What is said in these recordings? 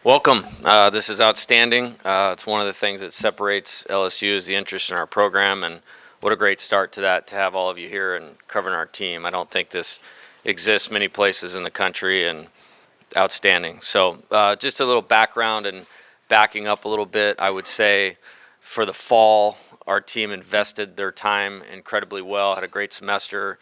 Welcome. This is outstanding. It's one of the things that separates LSU is the interest in our program, and what a great start to that to have all of you here and covering our team. I don't think this exists many places in the country, and outstanding. So just a little background and backing up a little bit, I would say for the fall, our team invested their time incredibly well, had a great semester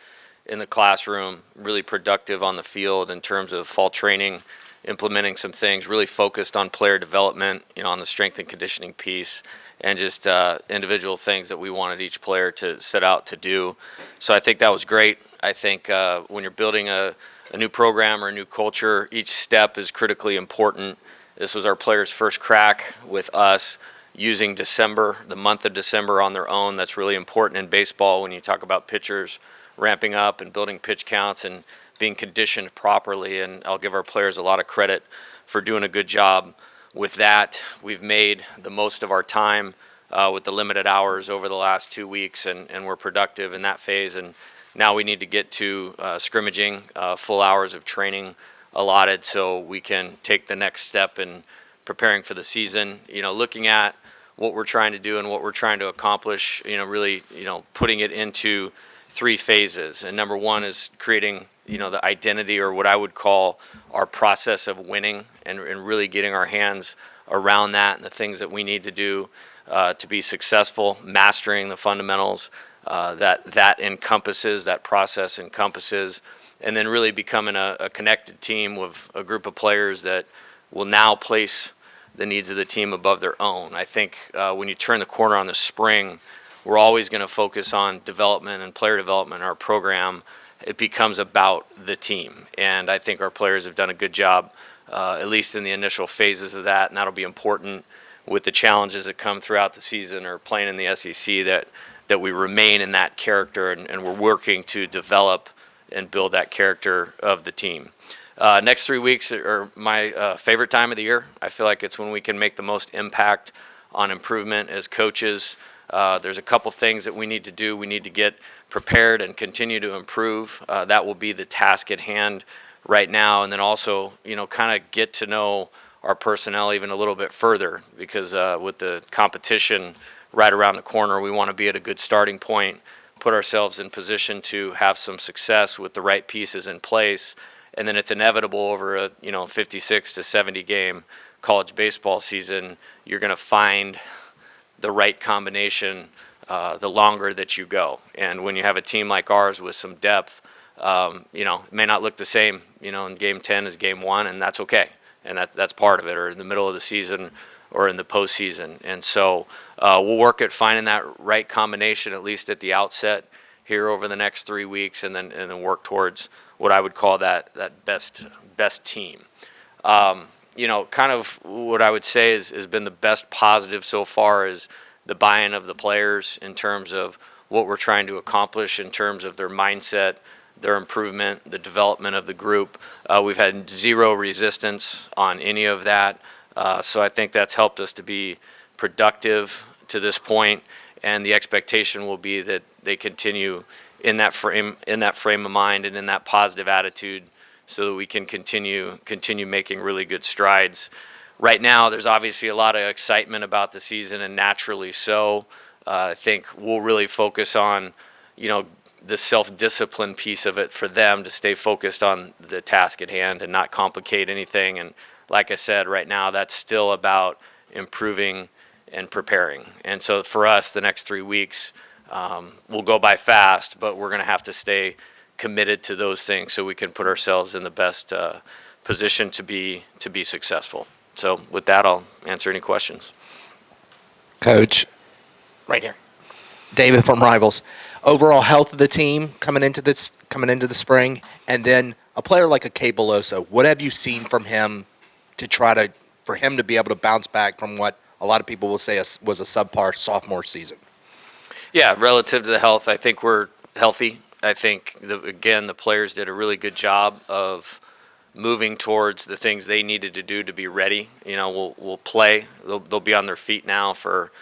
in the classroom, really productive on the field in terms of fall training, implementing some things, really focused on player development, on the strength and conditioning piece, and just individual things that we wanted each player to set out to do. So I think that was great. I think when you're building a new program or a new culture, each step is critically important. This was our players' first crack with us using December, the month of December on their own. That's really important in baseball when you talk about pitchers ramping up and building pitch counts and being conditioned properly, and I'll give our players a lot of credit for doing a good job with that. We've made the most of our time with the limited hours over the last 2 weeks, and we're productive in that phase. And now we need to get to scrimmaging, full hours of training allotted so we can take the next step in preparing for the season. Looking at what we're trying to do and what we're trying to accomplish, really, putting it into 3 phases. And number 1 is creating the identity, or what I would call our process of winning, and really getting our hands around that and the things that we need to do to be successful, mastering the fundamentals that encompasses, that process encompasses, and then really becoming a connected team with a group of players that will now place the needs of the team above their own. I think when you turn the corner on the spring, we're always going to focus on development and player development in our program. It becomes about the team, and I think our players have done a good job, at least in the initial phases of that, and that'll be important with the challenges that come throughout the season or playing in the SEC, that we remain in that character, and we're working to develop and build that character of the team. Next 3 weeks are my favorite time of the year. I feel like it's when we can make the most impact on improvement as coaches. There's a couple things that we need to do. We need to get prepared and continue to improve. That will be the task at hand right now. And then also, kind of get to know our personnel even a little bit further, because with the competition right around the corner, we want to be at a good starting point, put ourselves in position to have some success with the right pieces in place. And then it's inevitable over a 56 to 70 game college baseball season, you're going to find the right combination the longer that you go. And when you have a team like ours with some depth, it may not look the same, in game 10 as game 1, and that's okay. And that's part of it, or in the middle of the season or in the postseason. And so we'll work at finding that right combination, at least at the outset here over the next 3 weeks, and then work towards what I would call that best team. Kind of what I would say has been the best positive so far is the buy-in of the players in terms of what we're trying to accomplish, in terms of their mindset, their improvement, the development of the group. We've had zero resistance on any of that, so I think that's helped us to be productive to this point, and the expectation will be that they continue in that frame of mind and in that positive attitude, so that we can continue making really good strides. Right now, there's obviously a lot of excitement about the season, and naturally so. I think we'll really focus on, the self-discipline piece of it for them to stay focused on the task at hand and not complicate anything. And like I said, right now, that's still about improving and preparing. And so for us, the next 3 weeks will go by fast, but we're going to have to stay committed to those things so we can put ourselves in the best position to be successful. So with that, I'll answer any questions. Coach, right here, David from Rivals. Overall health of the team coming into the spring, and then a player like a K. Beloso. What have you seen from him for him to be able to bounce back from what a lot of people will say was a subpar sophomore season? Yeah, relative to the health, I think we're healthy. I think, the players did a really good job of moving towards the things they needed to do to be ready. We'll play. They'll be on their feet now for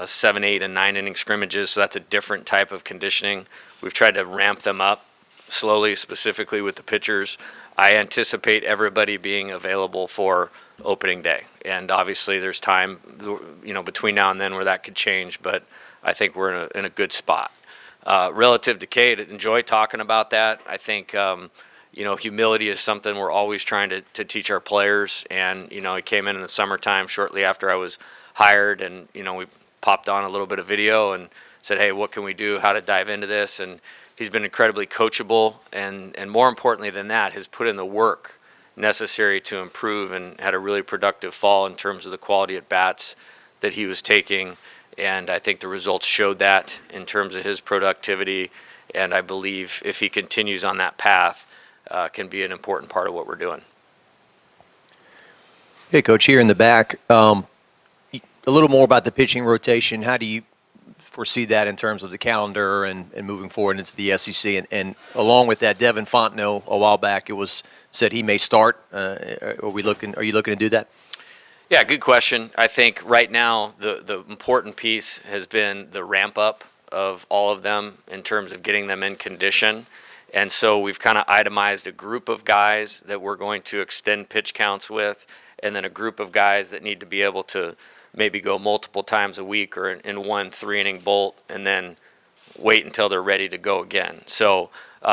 7, 8, and 9 inning scrimmages, so that's a different type of conditioning. We've tried to ramp them up slowly, specifically with the pitchers. I anticipate everybody being available for opening day. And obviously there's time, between now and then where that could change, but I think we're in a good spot. Relative to Cade, enjoy talking about that. I think, humility is something we're always trying to teach our players. And, he came in the summertime shortly after I was hired, and, we popped on a little bit of video and said, hey, what can we do, how to dive into this? And he's been incredibly coachable, and more importantly than that, has put in the work necessary to improve and had a really productive fall in terms of the quality at bats that he was taking. And I think the results showed that in terms of his productivity. And I believe if he continues on that path, can be an important part of what we're doing. Hey, Coach, here in the back, a little more about the pitching rotation. How do you foresee that in terms of the calendar and moving forward into the SEC? And along with that, Devin Fontenot, a while back, it was said he may start. Are you looking to do that? Yeah, good question. I think right now the important piece has been the ramp up of all of them in terms of getting them in condition. And so we've kind of itemized a group of guys that we're going to extend pitch counts with, and then a group of guys that need to be able to maybe go multiple times a week or in one 3-inning bolt, and then wait until they're ready to go again. So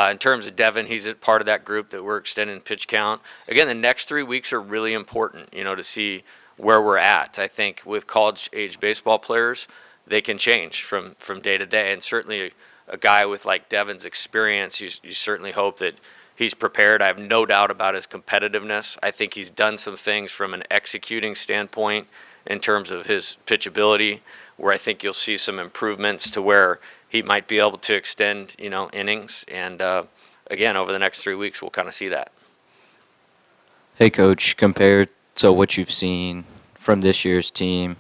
in terms of Devin, he's a part of that group that we're extending pitch count. Again, the next 3 weeks are really important, to see where we're at. I think with college-age baseball players, they can change from day to day, and certainly a guy with like Devin's experience, you certainly hope that he's prepared. I have no doubt about his competitiveness. I think he's done some things from an executing standpoint in terms of his pitchability, where I think you'll see some improvements to where he might be able to extend, innings. And again, over the next 3 weeks, we'll kind of see that. Hey, Coach, compared to what you've seen from this year's team,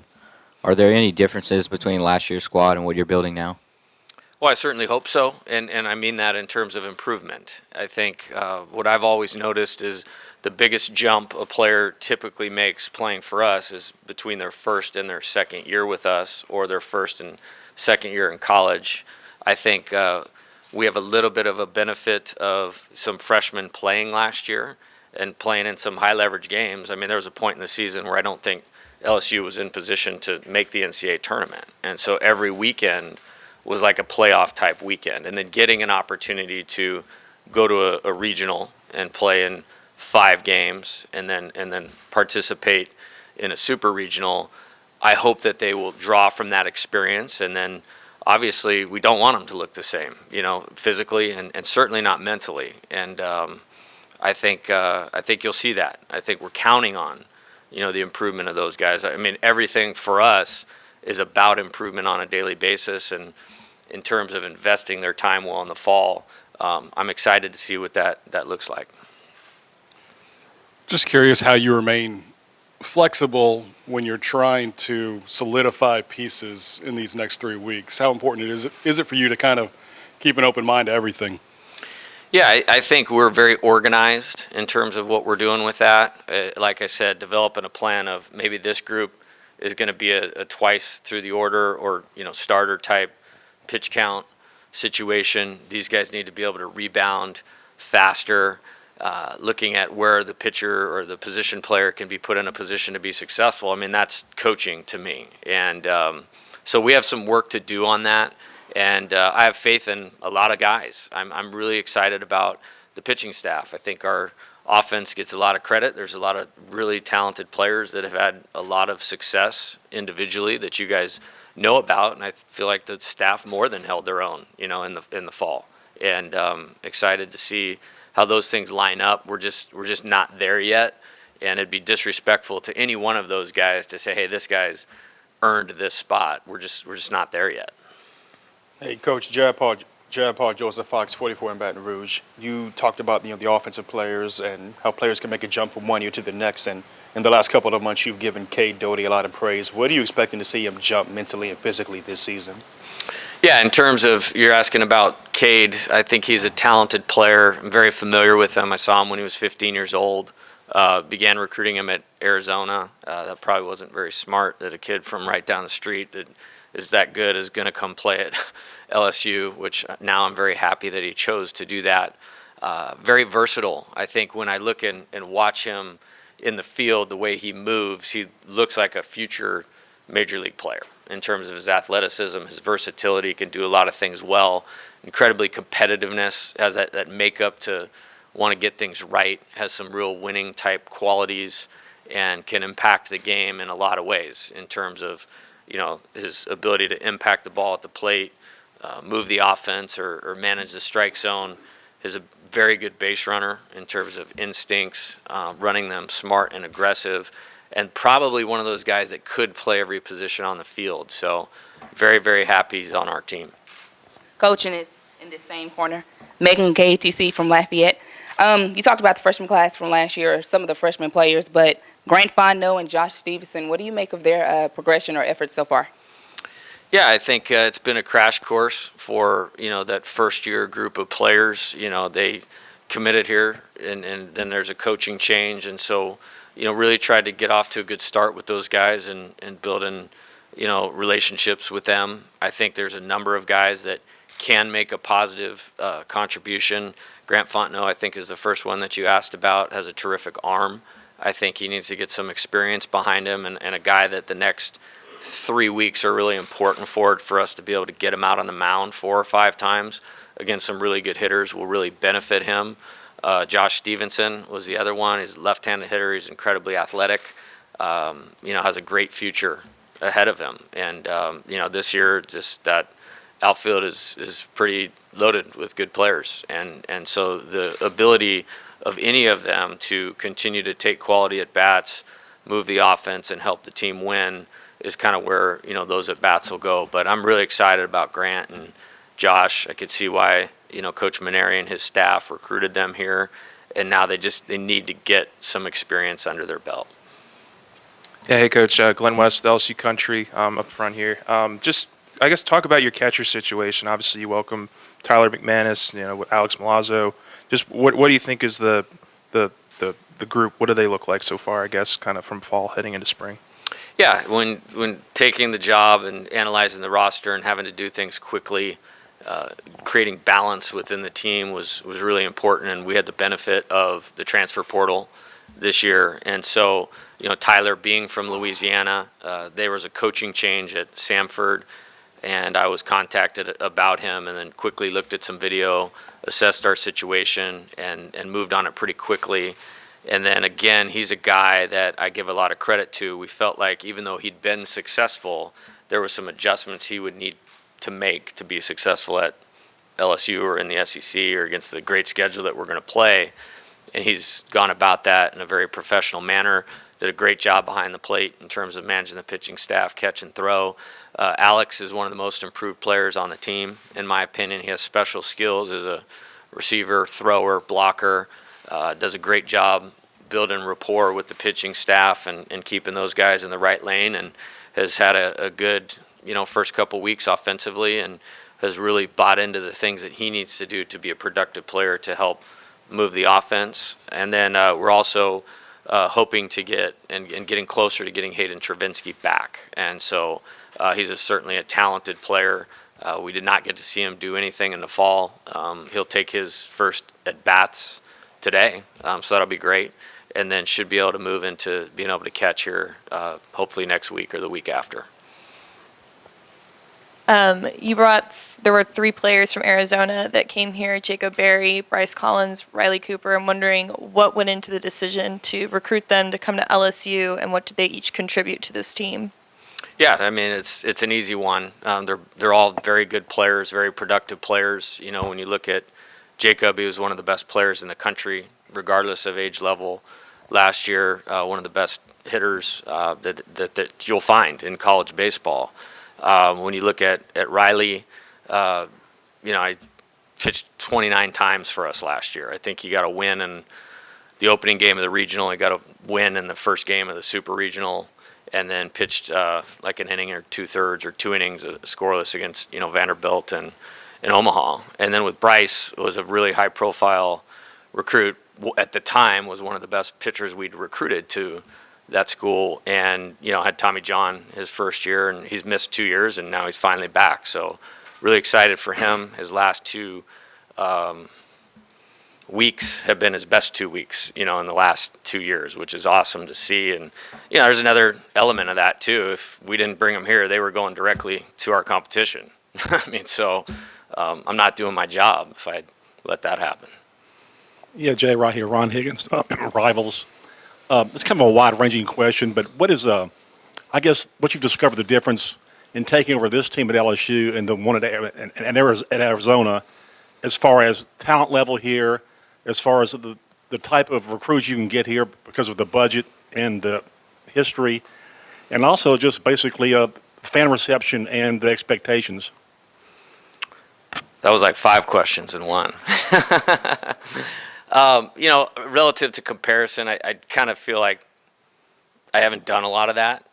are there any differences between last year's squad and what you're building now? Well, I certainly hope so, and I mean that in terms of improvement. I think what I've always noticed is the biggest jump a player typically makes playing for us is between their first and their second year with us, or their first and second year in college. I think we have a little bit of a benefit of some freshmen playing last year and playing in some high-leverage games. I mean, there was a point in the season where I don't think LSU was in position to make the NCAA tournament, and so every weekend was like a playoff type weekend. And then getting an opportunity to go to a regional and play in 5 games and then participate in a super regional, I hope that they will draw from that experience. And then obviously we don't want them to look the same, physically and certainly not mentally. And I think you'll see that. I think we're counting on, the improvement of those guys. I mean, everything for us is about improvement on a daily basis, and in terms of investing their time well in the fall, I'm excited to see what that looks like. Just curious how you remain flexible when you're trying to solidify pieces in these next 3 weeks. How important is it for you to kind of keep an open mind to everything? Yeah, I think we're very organized in terms of what we're doing with that. Like I said, developing a plan of maybe this group is going to be a twice through the order or starter type pitch count situation. These guys need to be able to rebound faster. Looking at where the pitcher or the position player can be put in a position to be successful. I mean, that's coaching to me. And so we have some work to do on that. And I have faith in a lot of guys. I'm really excited about the pitching staff. I think our offense gets a lot of credit. There's a lot of really talented players that have had a lot of success individually that you guys know about, and I feel like the staff more than held their own, in the fall. And excited to see how those things line up. We're just not there yet, and it'd be disrespectful to any one of those guys to say, hey, this guy's earned this spot. We're just not there yet. Hey, Coach, Jared Paul Joseph, Fox 44 in Baton Rouge. You talked about the offensive players and how players can make a jump from one year to the next. And in the last couple of months, you've given Cade Doughty a lot of praise. What are you expecting to see him jump mentally and physically this season? Yeah, in terms of you're asking about Cade, I think he's a talented player. I'm very familiar with him. I saw him when he was 15 years old. Began recruiting him at Arizona. That probably wasn't very smart that a kid from right down the street that is that good is going to come play at LSU, which now I'm very happy that he chose to do that. very versatile. I think when I look and watch him in the field, the way he moves, he looks like a future major league player in terms of his athleticism, his versatility, can do a lot of things well, incredibly competitiveness, has that makeup to want to get things right, has some real winning type qualities, and can impact the game in a lot of ways in terms of, his ability to impact the ball at the plate, move the offense or manage the strike zone. Is a very good base runner in terms of instincts, running them smart and aggressive, and probably one of those guys that could play every position on the field. So very, very happy he's on our team. Coaching is in this same corner. Megan KTC from Lafayette. You talked about the freshman class from last year, some of the freshman players, but Grant Fontenot and Josh Stevenson, what do you make of their progression or efforts so far? Yeah, I think it's been a crash course for, that first year group of players. They committed here and then there's a coaching change. And so, really tried to get off to a good start with those guys and building, relationships with them. I think there's a number of guys that can make a positive contribution. Grant Fontenot, I think, is the first one that you asked about, has a terrific arm. I think he needs to get some experience behind him and a guy that the next 3 weeks are really important for us to be able to get him out on the mound 4 or 5 times against some really good hitters will really benefit him. Josh Stevenson was the other one. He's a left-handed hitter. He's incredibly athletic. Has a great future ahead of him. And this year, just that outfield is pretty loaded with good players. And so the ability of any of them to continue to take quality at bats, move the offense, and help the team win is kind of where those at bats will go. But I'm really excited about Grant and Josh. I could see why Coach Maneri and his staff recruited them here, and now they need to get some experience under their belt. Yeah, hey Coach, Glenn West with LSU Country up front here. Just I guess talk about your catcher situation. Obviously, you welcome Tyler McManus, with Alex Milazzo. Just what do you think is the group? What do they look like so far? I guess kind of from fall heading into spring. Yeah, when taking the job and analyzing the roster and having to do things quickly, creating balance within the team was really important, and we had the benefit of the transfer portal this year. And so, Tyler being from Louisiana, there was a coaching change at Samford, and I was contacted about him and then quickly looked at some video, assessed our situation, and moved on it pretty quickly. And then again, he's a guy that I give a lot of credit to. We felt like even though he'd been successful, there were some adjustments he would need to make to be successful at LSU or in the SEC or against the great schedule that we're going to play. And he's gone about that in a very professional manner, did a great job behind the plate in terms of managing the pitching staff, catch and throw. Alex is one of the most improved players on the team, in my opinion. He has special skills as a receiver, thrower, blocker. Does a great job building rapport with the pitching staff and keeping those guys in the right lane, and has had a good first couple weeks offensively, and has really bought into the things that he needs to do to be a productive player to help move the offense. And then we're also hoping to get and getting closer to getting Hayden Travinsky back. And so he's certainly a talented player. We did not get to see him do anything in the fall. He'll take his first at-bats today, so that'll be great. And then should be able to move into being able to catch here hopefully next week or the week after. There were 3 players from Arizona that came here, Jacob Berry, Bryce Collins, Riley Cooper. I'm wondering what went into the decision to recruit them to come to LSU, and what did they each contribute to this team? Yeah, I mean, it's an easy one. They're all very good players, very productive players. When you look at Jacob, he was one of the best players in the country, regardless of age level. Last year, one of the best hitters that you'll find in college baseball. When you look at Riley, I pitched 29 times for us last year. I think he got a win in the opening game of the regional. He got a win in the first game of the super regional, and then pitched like an inning or 2/3 or 2 innings scoreless against Vanderbilt and in Omaha. And then with Bryce, it was a really high profile recruit. At the time, was one of the best pitchers we'd recruited to that school, and had Tommy John his first year, and he's missed 2 years, and now he's finally back. So really excited for him. His last 2 weeks have been his best 2 weeks, in the last 2 years, which is awesome to see. And, there's another element of that too. If we didn't bring them here, they were going directly to our competition. I mean, so I'm not doing my job if I let that happen. Yeah, Jay, right here, Ron Higgins, Rivals. It's kind of a wide-ranging question, but what is, I guess, what you've discovered the difference in taking over this team at LSU and the one at Arizona, as far as talent level here, as far as the type of recruits you can get here because of the budget and the history, and also just basically fan reception and the expectations? That was like 5 questions in one. Relative to comparison, I kind of feel like I haven't done a lot of that,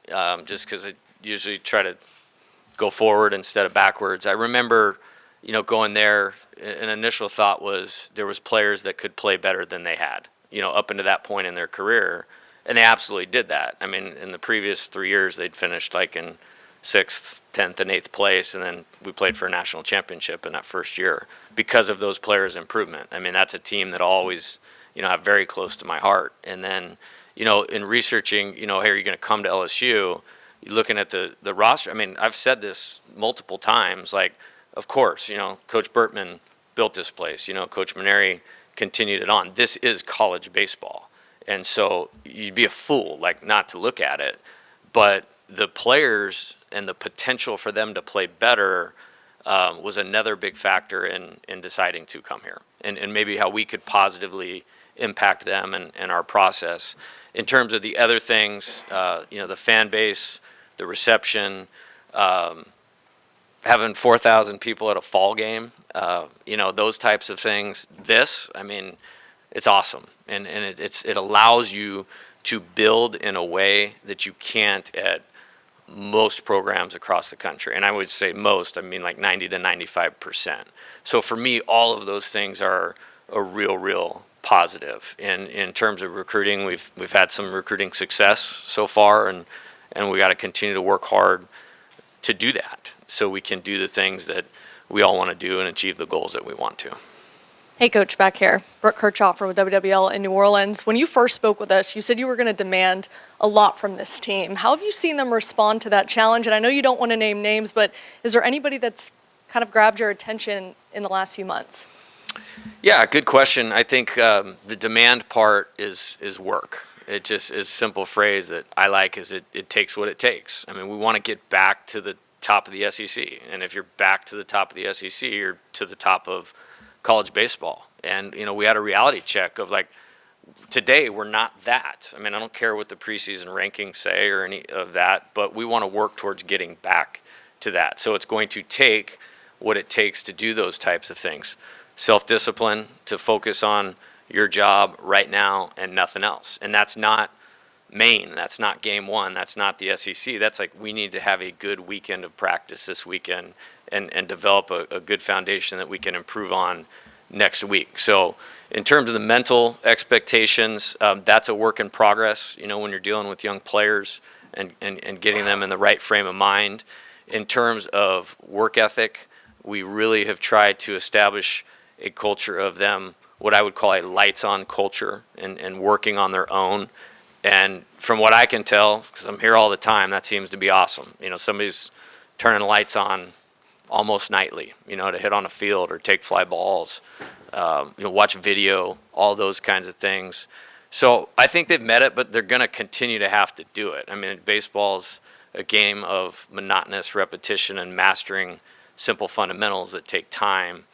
just because I usually try to go forward instead of backwards. I remember, going there, an initial thought was there was players that could play better than they had, up into that point in their career, and they absolutely did that. I mean, in the previous 3 years, they'd finished like in 6th, 10th, and 8th place, and then we played for a national championship in that first year because of those players' improvement. I mean, that's a team that always, have very close to my heart. And then, in researching, hey, are you going to come to LSU? You're looking at the roster. I mean, I've said this multiple times. Like, of course, Coach Burtman built this place. Coach Maneri continued it on. This is college baseball, and so you'd be a fool like not to look at it. But the players and the potential for them to play better was another big factor in deciding to come here, and maybe how we could positively impact them and our process. In terms of the other things, the fan base, the reception, having 4,000 people at a fall game, those types of things. I mean, it's awesome, and it allows you to build in a way that you can't at most programs across the country. And I would say most, I mean like 90 to 95%. So for me, all of those things are a real positive. And in terms of recruiting, we've had some recruiting success so far, and we got to continue to work hard to do that so we can do the things that we all want to do and achieve the goals that we want to. Hey, Coach, back here. Brooke Kirchhoffer with WWL in New Orleans. When you first spoke with us, you said you were going to demand a lot from this team. How have you seen them respond to that challenge? And I know you don't want to name names, but is there anybody that's kind of grabbed your attention in the last few months? Yeah, good question. I think the demand part is work. It just is a simple phrase that I like is it takes what it takes. I mean, we want to get back to the top of the SEC. And if you're back to the top of the SEC, you're to the top of college baseball. And, we had a reality check of like, today we're not that. I mean, I don't care what the preseason rankings say or any of that, but we want to work towards getting back to that. So it's going to take what it takes to do those types of things. Self-discipline, to focus on your job right now and nothing else. And that's not Maine. That's not game one. That's not the SEC. That's like, we need to have a good weekend of practice this weekend and develop a good foundation that we can improve on next week. So in terms of the mental expectations, that's a work in progress, when you're dealing with young players and getting them in the right frame of mind. In terms of work ethic, we really have tried to establish a culture of them, what I would call a lights-on culture, and working on their own. And from what I can tell, because I'm here all the time, that seems to be awesome. Somebody's turning lights on almost nightly, to hit on a field or take fly balls, watch video, all those kinds of things. So I think they've met it, but they're going to continue to have to do it. I mean, baseball's a game of monotonous repetition and mastering simple fundamentals that take time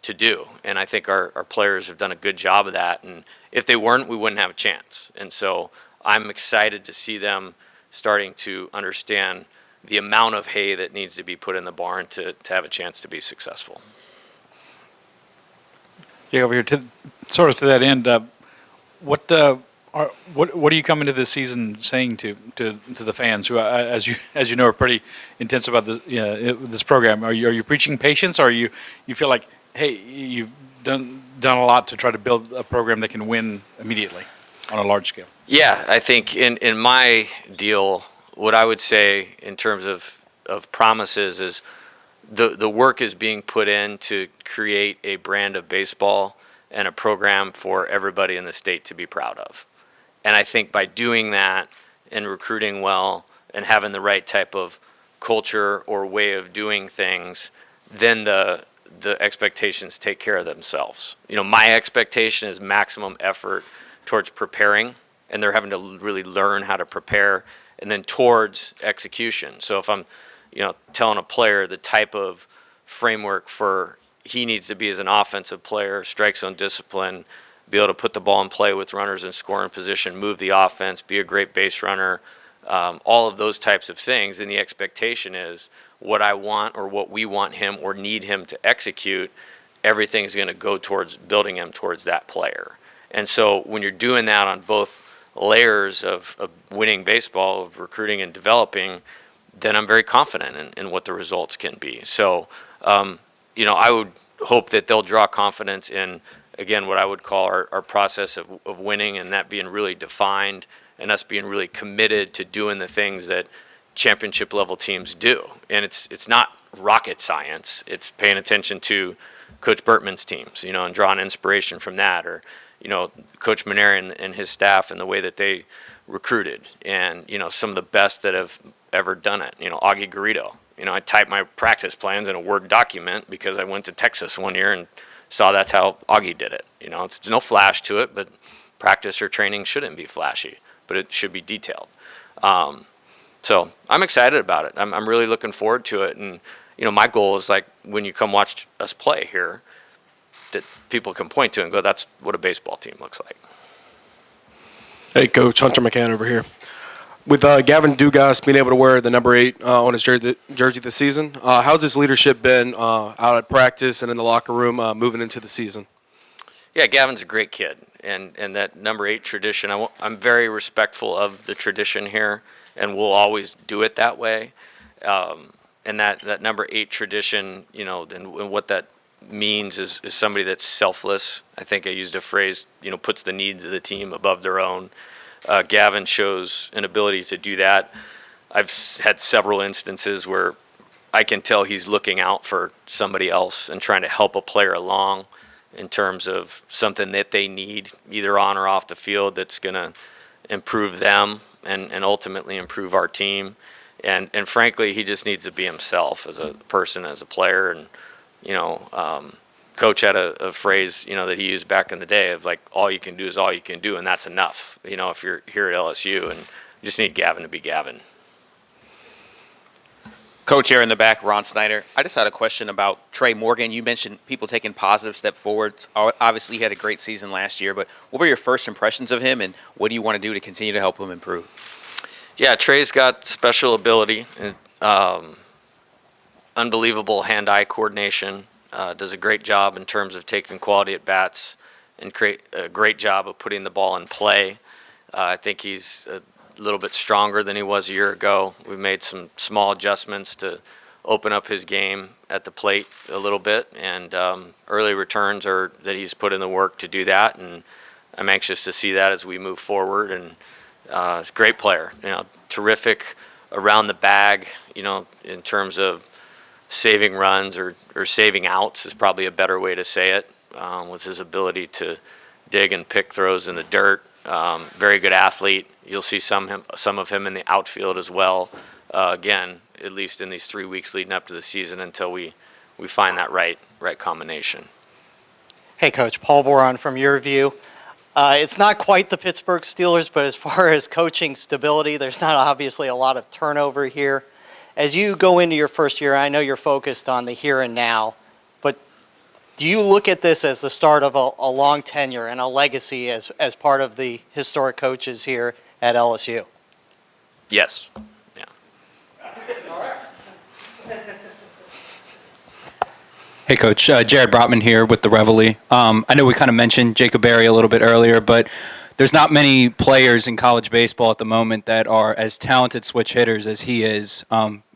to do. And I think our players have done a good job of that. And if they weren't, we wouldn't have a chance. And so I'm excited to see them starting to understand the amount of hay that needs to be put in the barn to have a chance to be successful. Yeah, over here, to that end, what are you coming to this season saying to the fans who, as you know, are pretty intense about this program? Are you preaching patience, or you feel like, hey, you've done a lot to try to build a program that can win immediately on a large scale? Yeah, I think in my deal, what I would say in terms of promises is the work is being put in to create a brand of baseball and a program for everybody in the state to be proud of. And I think by doing that and recruiting well and having the right type of culture or way of doing things, then the expectations take care of themselves. My expectation is maximum effort towards preparing, and they're having to really learn how to prepare, and then towards execution. So if I'm, telling a player the type of framework for he needs to be as an offensive player, strike zone discipline, be able to put the ball in play with runners in scoring position, move the offense, be a great base runner, all of those types of things, then the expectation is what I want or what we want him or need him to execute, everything's going to go towards building him towards that player. And so when you're doing that on both layers of winning baseball, of recruiting and developing, then I'm very confident in what the results can be. So, I would hope that they'll draw confidence in, again, what I would call our process of winning, and that being really defined and us being really committed to doing the things that championship level teams do. And it's not rocket science. It's paying attention to Coach Bertman's teams, and drawing inspiration from that, or, Coach Maneri and his staff and the way that they recruited, and, some of the best that have ever done it. Augie Garrido. I typed my practice plans in a Word document because I went to Texas one year and saw that's how Augie did it. It's no flash to it, but practice or training shouldn't be flashy, but it should be detailed. So I'm excited about it. I'm really looking forward to it. And, my goal is, like, when you come watch us play here, that people can point to and go, that's what a baseball team looks like. Hey, Coach, Hunter McCann over here. With Gavin Dugas being able to wear the number 8 on his jersey this season, how's his leadership been out at practice and in the locker room moving into the season? Yeah, Gavin's a great kid, and that number 8 tradition, I'm very respectful of the tradition here, and we'll always do it that way. And that number 8 tradition, and what that means is somebody that's selfless. I think I used a phrase, puts the needs of the team above their own. Gavin shows an ability to do that. I've had several instances where I can tell he's looking out for somebody else and trying to help a player along in terms of something that they need, either on or off the field, that's going to improve them and ultimately improve our team. And frankly, he just needs to be himself as a person, as a player. And, Coach had a phrase, that he used back in the day of, like, all you can do is all you can do, and that's enough, if you're here at LSU, and you just need Gavin to be Gavin. Coach here in the back, Ron Snyder. I just had a question about Trey Morgan. You mentioned people taking positive step forward. Obviously, he had a great season last year, but what were your first impressions of him, and what do you want to do to continue to help him improve? Yeah, Trey's got special ability, and unbelievable hand-eye coordination. Does a great job in terms of taking quality at bats, and create a great job of putting the ball in play. I think he's a little bit stronger than he was a year ago. We've made some small adjustments to open up his game at the plate a little bit, and early returns are that he's put in the work to do that, and I'm anxious to see that as we move forward. And he's a great player, terrific around the bag, in terms of saving runs or saving outs is probably a better way to say it, with his ability to dig and pick throws in the dirt. Very good athlete. You'll see some of him in the outfield as well. Again, at least in these 3 weeks leading up to the season, until we find that right combination. Hey, Coach, Paul Boron from Your View. It's not quite the Pittsburgh Steelers, but as far as coaching stability, there's not obviously a lot of turnover here. As you go into your first year, I know you're focused on the here and now, but do you look at this as the start of a long tenure and a legacy as part of the historic coaches here at LSU? Yes. Yeah. Hey, Coach. Jared Brotman here with the Reveille. I know we kind of mentioned Jacob Berry a little bit earlier, but there's not many players in college baseball at the moment that are as talented switch hitters as he is.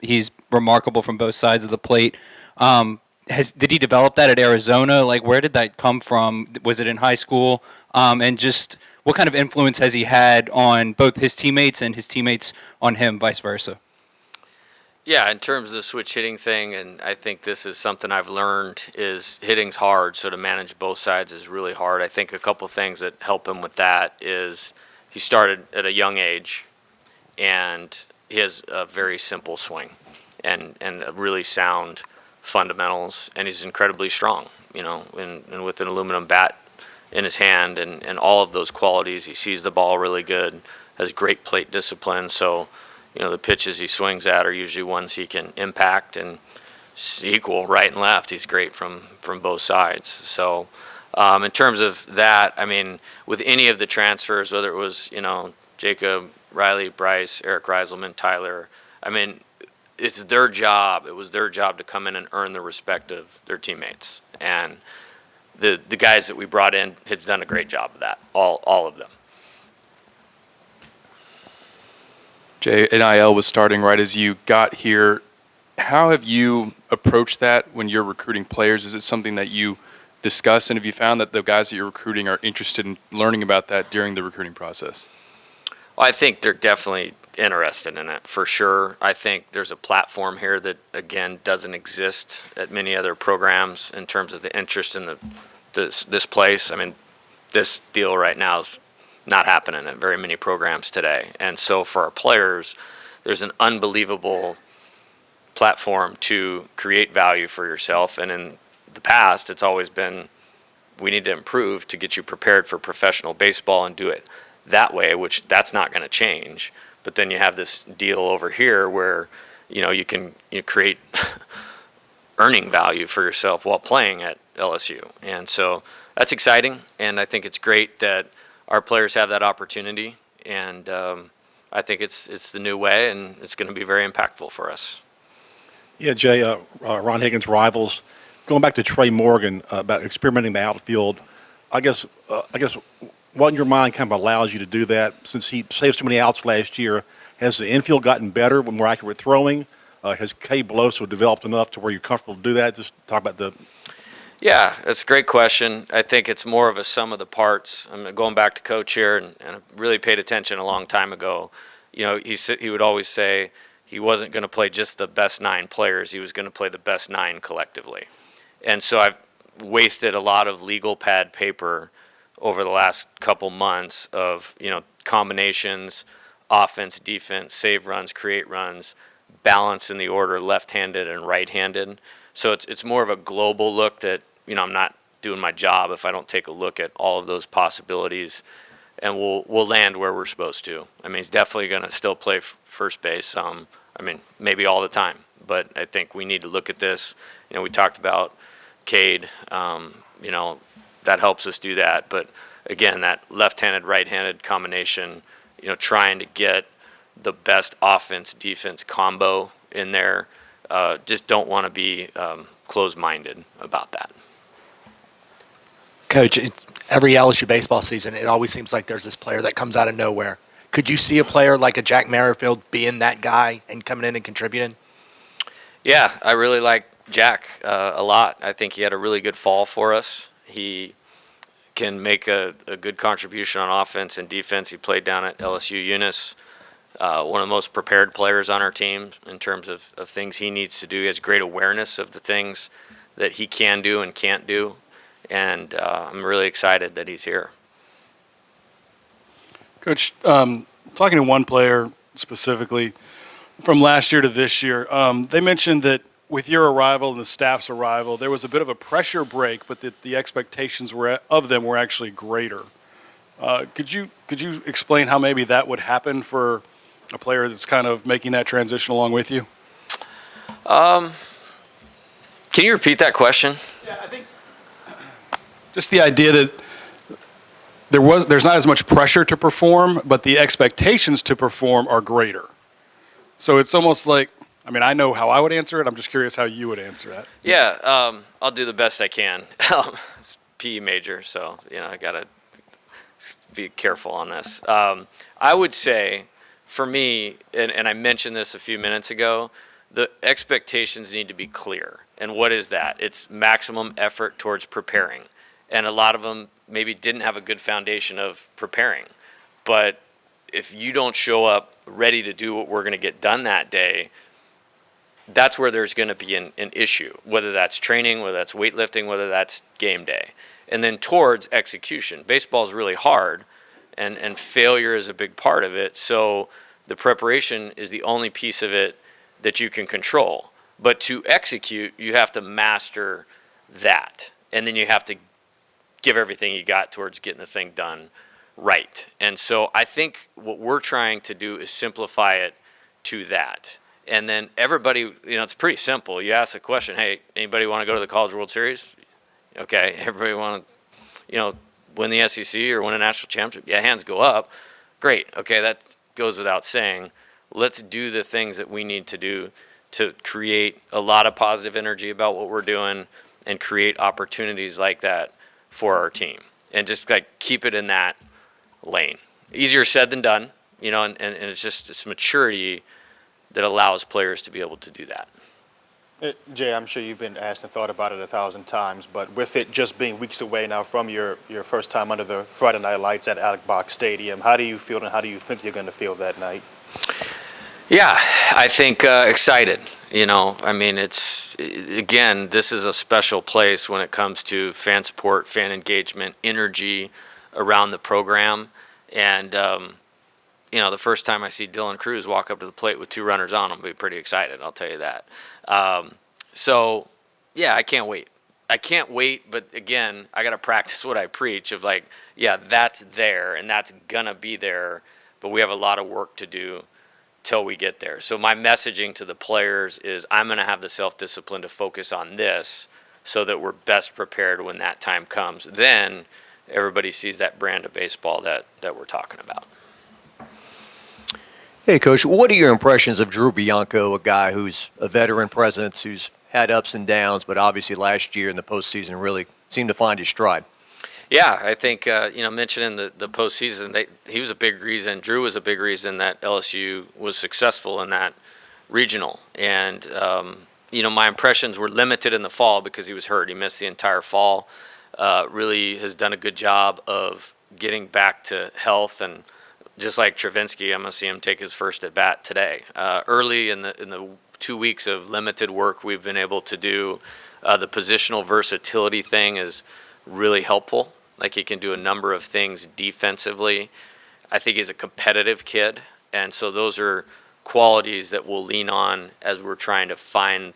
He's remarkable from both sides of the plate. Did he develop that at Arizona? Like, where did that come from? Was it in high school? And just what kind of influence has he had on both his teammates and his teammates on him, vice versa? Yeah, in terms of the switch hitting thing, and I think this is something I've learned, is hitting's hard, so to manage both sides is really hard. I think a couple things that help him with that is he started at a young age, and he has a very simple swing and a really sound fundamentals, and he's incredibly strong, and with an aluminum bat in his hand and all of those qualities. He sees the ball really good, has great plate discipline, so the pitches he swings at are usually ones he can impact and equal right and left. He's great from both sides. So in terms of that, I mean, with any of the transfers, whether it was, Jacob, Riley, Bryce, Eric Reiselman, Tyler, I mean, it's their job. It was their job to come in and earn the respect of their teammates. And the guys that we brought in have done a great job of that, all of them. Jay, NIL was starting right as you got here. How have you approached that when you're recruiting players? Is it something that you discuss, and have you found that the guys that you're recruiting are interested in learning about that during the recruiting process? Well, I think they're definitely interested in it, for sure. I think there's a platform here that, again, doesn't exist at many other programs in terms of the interest in this place. I mean, this deal right now is not happening at very many programs today. And so for our players, there's an unbelievable platform to create value for yourself. And in the past, it's always been, we need to improve to get you prepared for professional baseball and do it that way, which that's not going to change. But then you have this deal over here where, you can create earning value for yourself while playing at LSU. And so that's exciting. And I think it's great that our players have that opportunity, and I think it's the new way, and it's going to be very impactful for us. Yeah, Jay, Ron Higgins' Rivals. Going back to Trey Morgan about experimenting the outfield, I guess what in your mind kind of allows you to do that? Since he saved so many outs last year, has the infield gotten better with more accurate throwing? Has Cade Beloso developed enough to where you're comfortable to do that? Just talk about the. Yeah, that's a great question. I think it's more of a sum of the parts. I'm going back to Coach here, and I really paid attention a long time ago. He would always say he wasn't going to play just the best 9 players. He was going to play the best 9 collectively. And so I've wasted a lot of legal pad paper over the last couple months of, combinations, offense, defense, save runs, create runs, balance in the order left-handed and right-handed. So it's more of a global look that, I'm not doing my job if I don't take a look at all of those possibilities, and we'll land where we're supposed to. I mean, he's definitely going to still play first base. Maybe all the time, but I think we need to look at this. We talked about Cade, that helps us do that. But again, that left-handed, right-handed combination, trying to get the best offense-defense combo in there. Just don't want to be closed-minded about that. Coach, every LSU baseball season, it always seems like there's this player that comes out of nowhere. Could you see a player like a Jack Merrifield being that guy and coming in and contributing? Yeah, I really like Jack a lot. I think he had a really good fall for us. He can make a good contribution on offense and defense. He played down at LSU Eunice. One of the most prepared players on our team in terms of things he needs to do. He has great awareness of the things that he can do and can't do. And I'm really excited that he's here. Coach, talking to one player specifically from last year to this year, they mentioned that with your arrival and the staff's arrival, there was a bit of a pressure break, but that the expectations of them were actually greater. Could you explain how maybe that would happen for a player that's kind of making that transition along with you? Can you repeat that question? Yeah, I think just the idea that there's not as much pressure to perform, but the expectations to perform are greater. So it's almost like, I know how I would answer it. I'm just curious how you would answer that. Yeah, I'll do the best I can. It's PE major, so I gotta be careful on this. I would say, for me, and I mentioned this a few minutes ago, the expectations need to be clear. And what is that? It's maximum effort towards preparing. And a lot of them maybe didn't have a good foundation of preparing. But if you don't show up ready to do what we're going to get done that day, that's where there's going to be an issue, whether that's training, whether that's weightlifting, whether that's game day. And then towards execution. Baseball is really hard, and failure is a big part of it. So the preparation is the only piece of it that you can control. But to execute, you have to master that. And then you have to give everything you got towards getting the thing done right. And so I think what we're trying to do is simplify it to that. And then everybody, it's pretty simple. You ask a question, hey, anybody want to go to the College World Series? Okay, everybody want to, win the SEC or win a national championship? Yeah, hands go up. Great. Okay, that goes without saying. Let's do the things that we need to do to create a lot of positive energy about what we're doing and create opportunities like that for our team. And just keep it in that lane. Easier said than done, and it's just it's maturity that allows players to be able to do that. Jay, I'm sure you've been asked and thought about it 1,000 times, but with it just being weeks away now from your first time under the Friday night lights at Alec Box Stadium, how do you feel and how do you think you're going to feel that night? Yeah, I think excited. It's, again, this is a special place when it comes to fan support, fan engagement, energy around the program. And, the first time I see Dylan Cruz walk up to the plate with 2 runners on, I'll be pretty excited, I'll tell you that. So, yeah, I can't wait. I can't wait, but again, I got to practice what I preach of that's there and that's going to be there, but we have a lot of work to do till we get there. So my messaging to the players is I'm going to have the self-discipline to focus on this so that we're best prepared when that time comes. Then everybody sees that brand of baseball that we're talking about. Hey, Coach, what are your impressions of Drew Bianco, a guy who's a veteran presence, who's had ups and downs, but obviously last year in the postseason really seemed to find his stride? Yeah, I think, mentioning the postseason, he was a big reason, Drew was a big reason that LSU was successful in that regional. And, my impressions were limited in the fall because he was hurt. He missed the entire fall. Really has done a good job of getting back to health. And just like Travinsky, I'm going to see him take his first at bat today. Early in the 2 weeks of limited work we've been able to do, the positional versatility thing is really helpful. He can do a number of things defensively. I think he's a competitive kid, and so those are qualities that we'll lean on as we're trying to find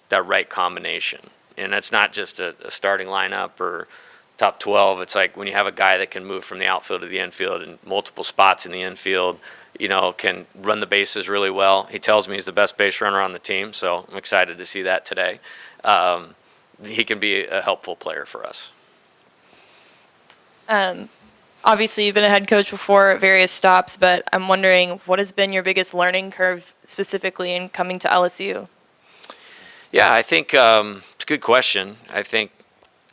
that right combination. And that's not just a starting lineup or top 12. It's when you have a guy that can move from the outfield to the infield and multiple spots in the infield, can run the bases really well. He tells me he's the best base runner on the team, so I'm excited to see that today. He can be a helpful player for us. Obviously, you've been a head coach before at various stops, but I'm wondering what has been your biggest learning curve specifically in coming to LSU? Yeah, I think it's a good question. I think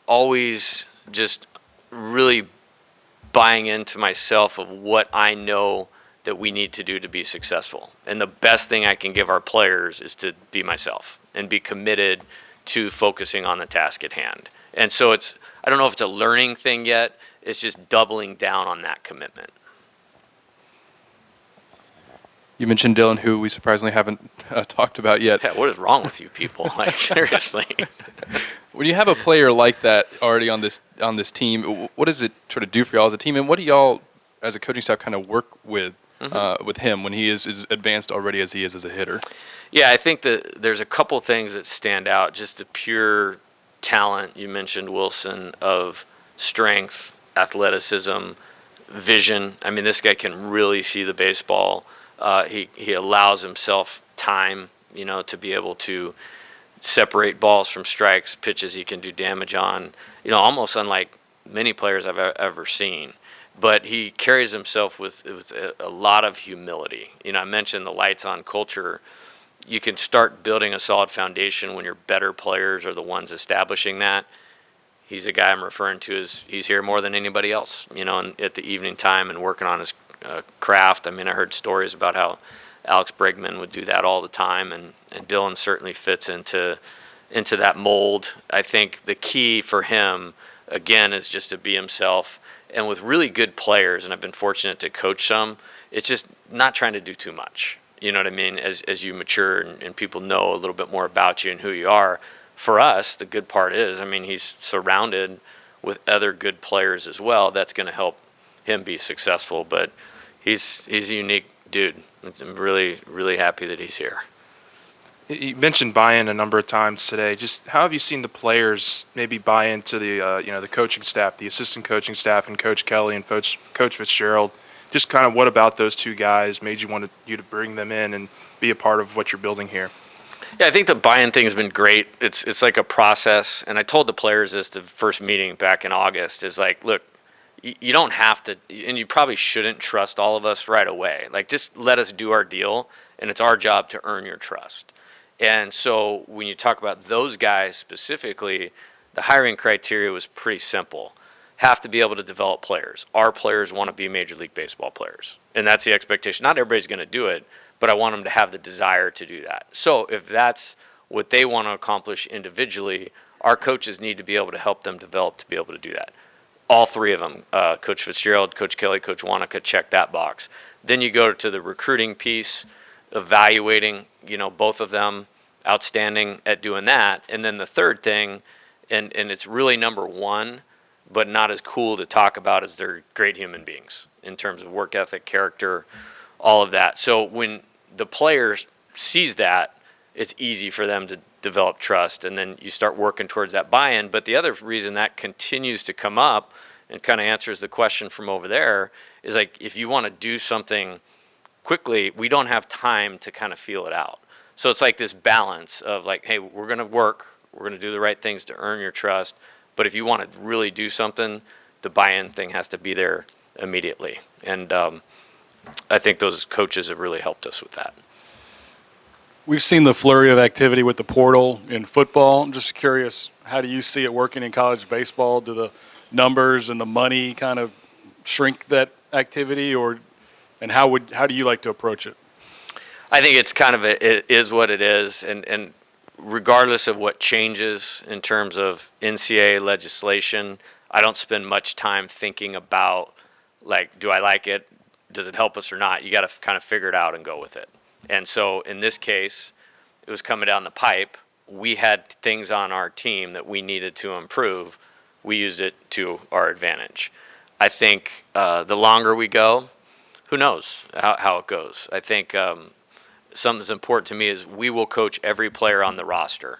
always just really buying into myself of what I know that we need to do to be successful. And the best thing I can give our players is to be myself and be committed to focusing on the task at hand. And so I don't know if it's a learning thing yet. It's just doubling down on that commitment. You mentioned Dylan, who we surprisingly haven't talked about yet. Yeah, what is wrong with you people? Seriously. When you have a player like that already on this team, what does it sort of do for y'all as a team, and what do y'all, as a coaching staff, kind of work with him when he is advanced already as he is as a hitter? Yeah, I think that there's a couple things that stand out. Just the pure talent you mentioned, Wilson, of strength, athleticism, vision. I mean, this guy can really see the baseball. He allows himself time, to be able to separate balls from strikes, pitches he can do damage on, almost unlike many players I've ever seen. But he carries himself with a lot of humility. I mentioned the lights on culture. You can start building a solid foundation when your better players are the ones establishing that. He's a guy I'm referring to as he's here more than anybody else, at the evening time and working on his craft. I mean, I heard stories about how Alex Bregman would do that all the time, and Dylan certainly fits into that mold. I think the key for him, again, is just to be himself. And with really good players, and I've been fortunate to coach some, it's just not trying to do too much. You know what I mean? As you mature and people know a little bit more about you and who you are. For us, the good part is, I mean, he's surrounded with other good players as well. That's going to help him be successful. But he's a unique dude. I'm really, really happy that he's here. You mentioned buy-in a number of times today. Just how have you seen the players maybe buy into the the coaching staff, the assistant coaching staff, and Coach Kelly and Coach Fitzgerald? Just kind of what about those two guys made you to bring them in and be a part of what you're building here? Yeah, I think the buy-in thing has been great. It's like a process, and I told the players this the first meeting back in August is like, look, you don't have to, and you probably shouldn't trust all of us right away. Like, just let us do our deal, and it's our job to earn your trust. And so when you talk about those guys specifically, the hiring criteria was pretty simple. Have to be able to develop players. Our players want to be Major League Baseball players. And that's the expectation. Not everybody's going to do it, but I want them to have the desire to do that. So if that's what they want to accomplish individually, our coaches need to be able to help them develop to be able to do that. All three of them, Coach Fitzgerald, Coach Kelly, Coach Wanaka, check that box. Then you go to the recruiting piece, evaluating, both of them, outstanding at doing that. And then the third thing, and it's really number one, but not as cool to talk about as they're great human beings in terms of work ethic, character, all of that. So when the player sees that, it's easy for them to develop trust, and then you start working towards that buy-in. But the other reason that continues to come up and kind of answers the question from over there is like, if you want to do something quickly, we don't have time to kind of feel it out. So it's like this balance of like, hey, we're going to work, we're going to do the right things to earn your trust. But if you want to really do something, the buy-in thing has to be there immediately. And I think those coaches have really helped us with that. We've seen the flurry of activity with the portal in football. I'm just curious, how do you see it working in college baseball? Do the numbers and the money kind of shrink that activity, and how do you like to approach it? I think it's kind of it is what it is, and regardless of what changes in terms of NCAA legislation, I don't spend much time thinking about, like, do I like it? Does it help us or not? You got to kind of figure it out and go with it. And so in this case, it was coming down the pipe. We had things on our team that we needed to improve. We used it to our advantage. I think the longer we go, who knows how it goes. I think something that's important to me is we will coach every player on the roster.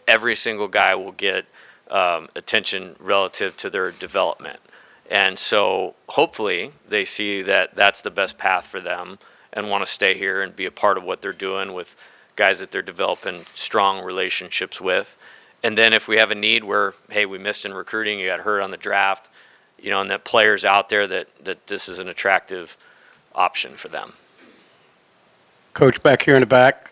Every single guy will get attention relative to their development. And so hopefully they see that that's the best path for them and want to stay here and be a part of what they're doing with guys that they're developing strong relationships with. And then if we have a need where, hey, we missed in recruiting, you got hurt on the draft, and that players out there that this is an attractive option for them. Coach, back here in the back,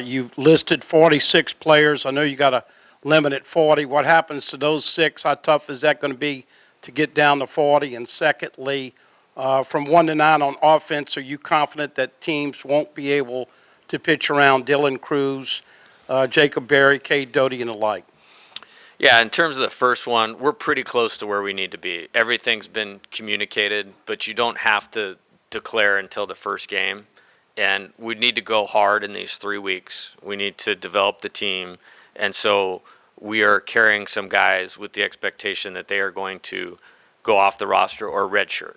you've listed 46 players. I know you got a limit at 40. What happens to those 6? How tough is that going to be to get down to 40? And secondly, from 1 to 9 on offense, are you confident that teams won't be able to pitch around Dylan Cruz, Jacob Berry, Cade Doty, and the like? Yeah, in terms of the first one, we're pretty close to where we need to be. Everything's been communicated, but you don't have to declare until the first game. And we need to go hard in these 3 weeks. We need to develop the team. And so we are carrying some guys with the expectation that they are going to go off the roster or redshirt.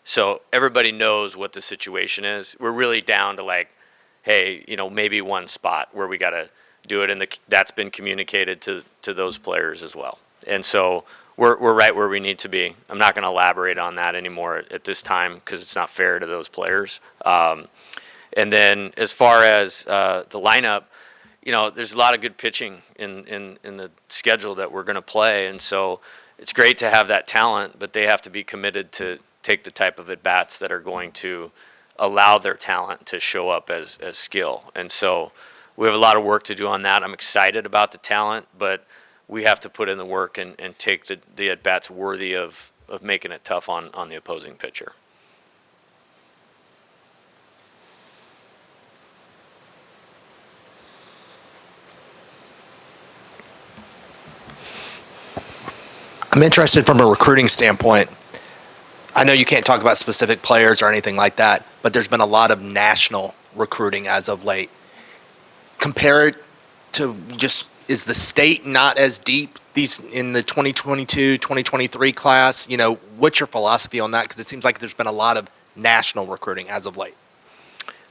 So everybody knows what the situation is. We're really down to like, hey, maybe one spot where we got to do it. And that's been communicated to those players as well. And so we're right where we need to be. I'm not going to elaborate on that anymore at this time because it's not fair to those players. And then as far as the lineup, there's a lot of good pitching in the schedule that we're going to play. And so it's great to have that talent, but they have to be committed to take the type of at-bats that are going to allow their talent to show up as skill. And so we have a lot of work to do on that. I'm excited about the talent, but we have to put in the work and take the at-bats worthy of making it tough on the opposing pitcher. I'm interested from a recruiting standpoint. I know you can't talk about specific players or anything like that, but there's been a lot of national recruiting as of late. Compare it to just, is the state not as deep these in the 2022, 2023 class? You know, what's your philosophy on that? Because it seems like there's been a lot of national recruiting as of late.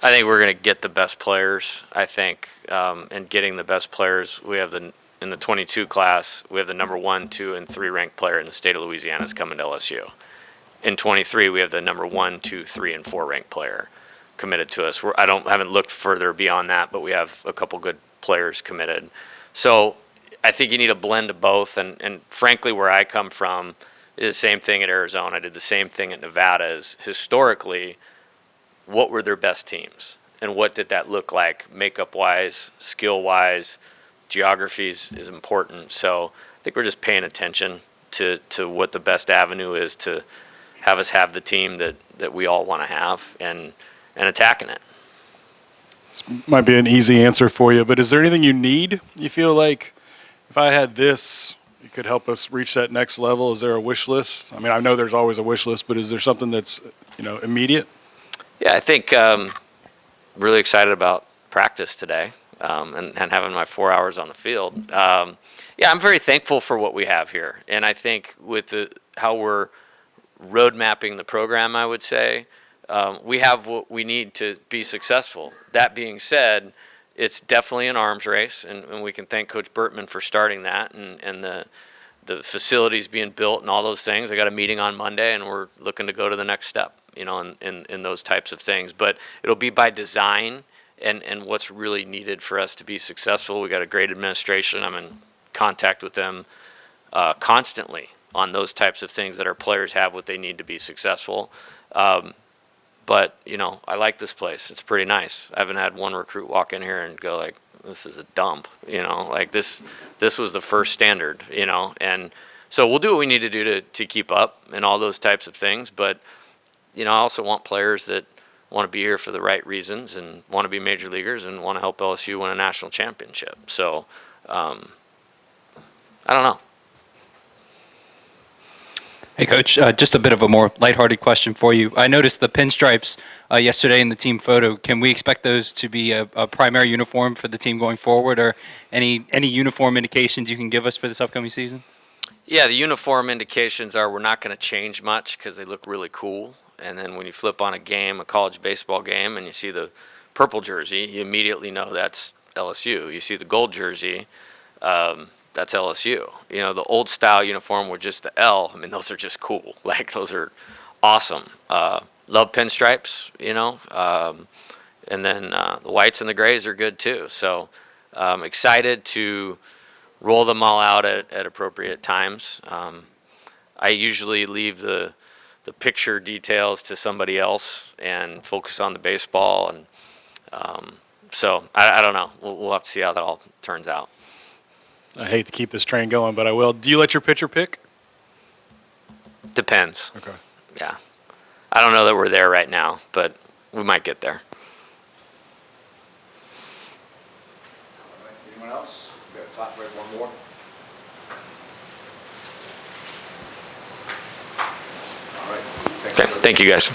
I think we're going to get the best players. I think, and getting the best players, we have in the 22 class, we have the number 1, 2, and 3 ranked player in the state of Louisiana is coming to LSU. In 23, we have the number 1, 2, 3, and 4 ranked player committed to us. Haven't looked further beyond that, but we have a couple good players committed. So I think you need a blend of both. And frankly, where I come from is the same thing at Arizona. I did the same thing at Nevada. Is historically, what were their best teams? And what did that look like makeup-wise, skill-wise? Geography is important. So I think we're just paying attention to what the best avenue is to have us have the team that we all want to have and attacking it. This might be an easy answer for you, but is there anything you need? You feel like if I had this, it could help us reach that next level? Is there a wish list? I mean, I know there's always a wish list, but is there something that's, immediate? Yeah, I think really excited about practice today and having my 4 hours on the field. Yeah, I'm very thankful for what we have here. And I think with how we're road mapping the program, I would say, we have what we need to be successful. That being said, it's definitely an arms race, and we can thank Coach Burtman for starting that and the facilities being built and all those things. I got a meeting on Monday, and we're looking to go to the next step, in those types of things. But it'll be by design and what's really needed for us to be successful. We got a great administration. I'm in contact with them constantly on those types of things that our players have what they need to be successful. But, I like this place. It's pretty nice. I haven't had one recruit walk in here and go like, this is a dump, like this was the first standard, and so we'll do what we need to do to keep up and all those types of things. But, I also want players that want to be here for the right reasons and want to be major leaguers and want to help LSU win a national championship. So, I don't know. Hey, Coach, just a bit of a more lighthearted question for you. I noticed the pinstripes yesterday in the team photo. Can we expect those to be a primary uniform for the team going forward, or any uniform indications you can give us for this upcoming season? Yeah, the uniform indications are we're not going to change much because they look really cool. And then when you flip on a college baseball game, and you see the purple jersey, you immediately know that's LSU. You see the gold jersey, that's LSU. The old style uniform with just the L, I mean, those are just cool. Like, those are awesome. Love pinstripes, and then the whites and the grays are good too. So excited to roll them all out at appropriate times. I usually leave the picture details to somebody else and focus on the baseball. And so I don't know. We'll have to see how that all turns out. I hate to keep this train going, but I will. Do you let your pitcher pick? Depends. Okay. Yeah. I don't know that we're there right now, but we might get there. Anyone else? We have time for one more. All right. Okay. Thank you, guys.